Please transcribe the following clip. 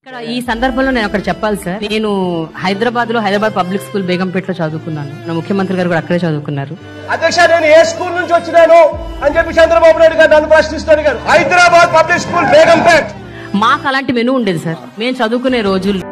ఇక్కడ ఈ సందర్భంలో నేను ఒకటి చెప్పాలి సార్. నేను హైదరాబాద్ పబ్లిక్ స్కూల్ బేగంపేటలో చదువుకున్నాను. నా ముఖ్యమంత్రి గారు కూడా అక్కడే చదువుకున్నారు. అధ్యక్ష, నేను ఏ స్కూల్ నుంచి వచ్చినాను అని చెప్పి చంద్రబాబు నాయుడు గారు నన్ను ప్రశ్నిస్తాడు. Hyderabad public school Begumpet. మాకు అలాంటి మెనూ ఉండేది సార్ మేము చదువుకునే రోజుల్లో.